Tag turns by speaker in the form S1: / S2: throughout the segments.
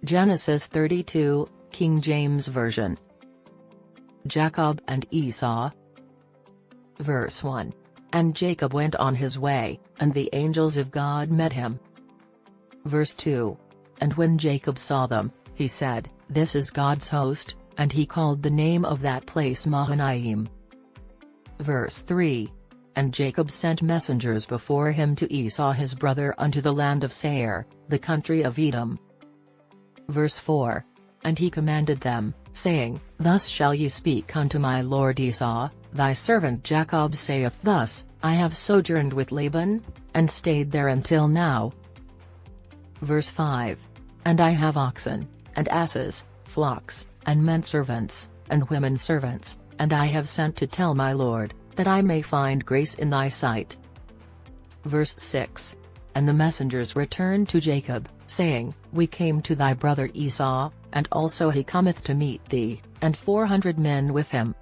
S1: Genesis 32, King James Version. Jacob and Esau. Verse 1. And Jacob went on his way, and the angels of God met him. Verse 2. And when Jacob saw them, he said, This is God's host, and he called the name of that place Mahanaim. Verse 3. And Jacob sent messengers before him to Esau his brother unto the land of Seir, the country of Edom. Verse 4. And he commanded them, saying, Thus shall ye speak unto my lord Esau, thy servant Jacob saith thus, I have sojourned with Laban, and stayed there until now. Verse 5. And I have oxen, and asses, flocks, and men servants, and women servants, and I have sent to tell my lord, that I may find grace in thy sight. Verse 6. And the messengers returned to Jacob, saying, We came to thy brother Esau, and also he cometh to meet thee, and 400 men with him.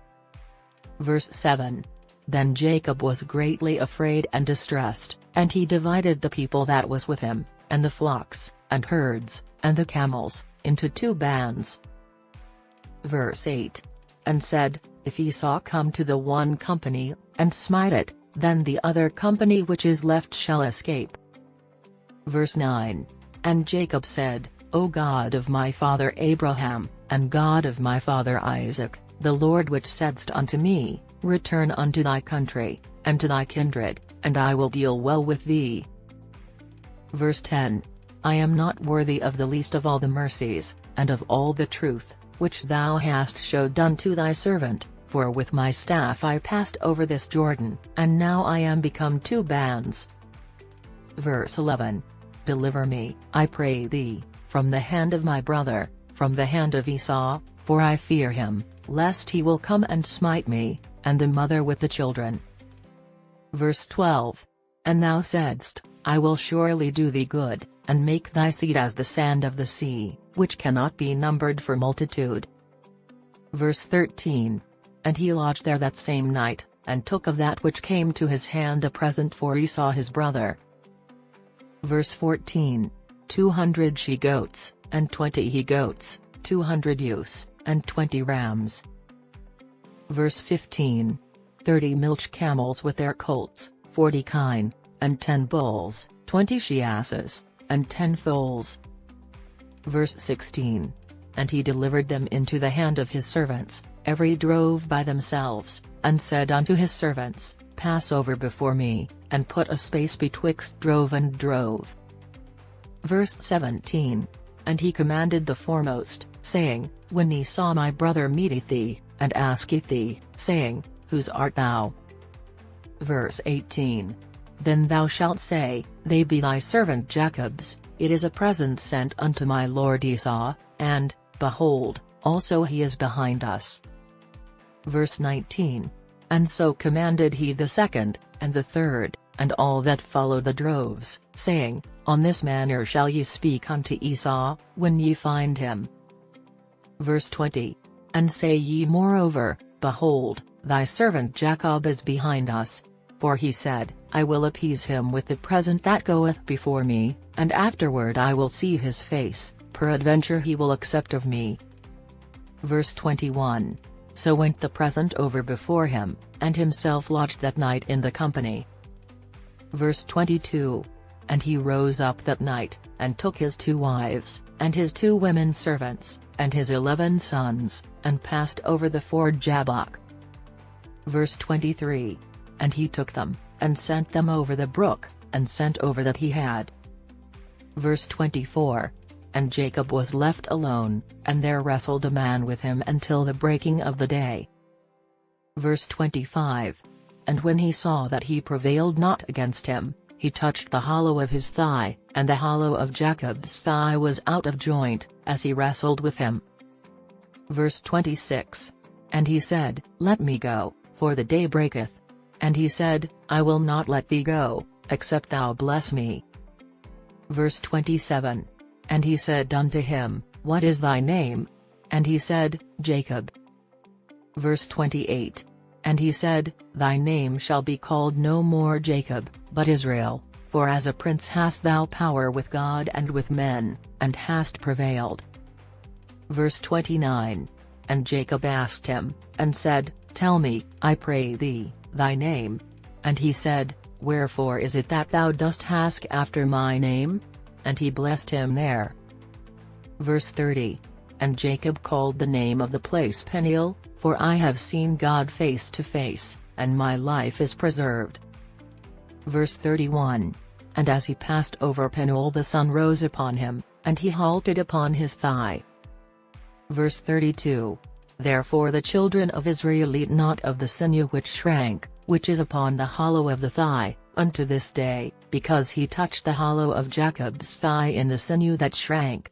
S1: Verse 7. Then Jacob was greatly afraid and distressed, and he divided the people that was with him, and the flocks, and herds, and the camels, into 2 bands. Verse 8. And said, If Esau come to the one company, and smite it, then the other company which is left shall escape. Verse 9. And Jacob said, O God of my father Abraham, and God of my father Isaac, the Lord which saidst unto me, Return unto thy country, and to thy kindred, and I will deal well with thee. Verse 10. I am not worthy of the least of all the mercies, and of all the truth, which thou hast showed unto thy servant, for with my staff I passed over this Jordan, and now I am become 2 bands. Verse 11. Deliver me, I pray thee, from the hand of my brother, from the hand of Esau, for I fear him, lest he will come and smite me, and the mother with the children. Verse 12. And thou saidst, I will surely do thee good, and make thy seed as the sand of the sea, which cannot be numbered for multitude. Verse 13. And he lodged there that same night, and took of that which came to his hand a present for Esau his brother. Verse 14. 200 she-goats, and 20 he-goats, 200 ewes, and 20 rams. Verse 15. 30 milch camels with their colts, 40 kine, and 10 bulls, 20 she-asses, and 10 foals. Verse 16. And he delivered them into the hand of his servants, every drove by themselves, and said unto his servants, Pass over before me, and put a space betwixt drove and drove. Verse 17. And he commanded the foremost, saying, When Esau my brother meeteth thee, and asketh thee, saying, Whose art thou? Verse 18. Then thou shalt say, They be thy servant Jacob's, it is a present sent unto my lord Esau, and, behold, also he is behind us. Verse 19. And so commanded he the second, and the third, and all that follow the droves, saying, On this manner shall ye speak unto Esau, when ye find him. Verse 20. And say ye moreover, Behold, thy servant Jacob is behind us. For he said, I will appease him with the present that goeth before me, and afterward I will see his face, peradventure he will accept of me. Verse 21. So went the present over before him, and himself lodged that night in the company. Verse 22. And he rose up that night, and took his 2 wives, and his 2 women servants, and his 11 sons, and passed over the ford Jabbok. Verse 23. And he took them, and sent them over the brook, and sent over that he had. Verse 24. And Jacob was left alone, and there wrestled a man with him until the breaking of the day. Verse 25. And when he saw that he prevailed not against him, he touched the hollow of his thigh, and the hollow of Jacob's thigh was out of joint, as he wrestled with him. Verse 26. And he said, Let me go, for the day breaketh. And he said, I will not let thee go, except thou bless me. Verse 27. And he said unto him, What is thy name? And he said, Jacob. Verse 28. And he said, Thy name shall be called no more Jacob, but Israel, for as a prince hast thou power with God and with men, and hast prevailed. Verse 29. And Jacob asked him, and said, Tell me, I pray thee, thy name. And he said, Wherefore is it that thou dost ask after my name? And he blessed him there. Verse 30. And Jacob called the name of the place Peniel, for I have seen God face to face, and my life is preserved. Verse 31. And as he passed over Peniel the sun rose upon him, and he halted upon his thigh. Verse 32. Therefore the children of Israel eat not of the sinew which shrank, which is upon the hollow of the thigh, unto this day, because he touched the hollow of Jacob's thigh in the sinew that shrank.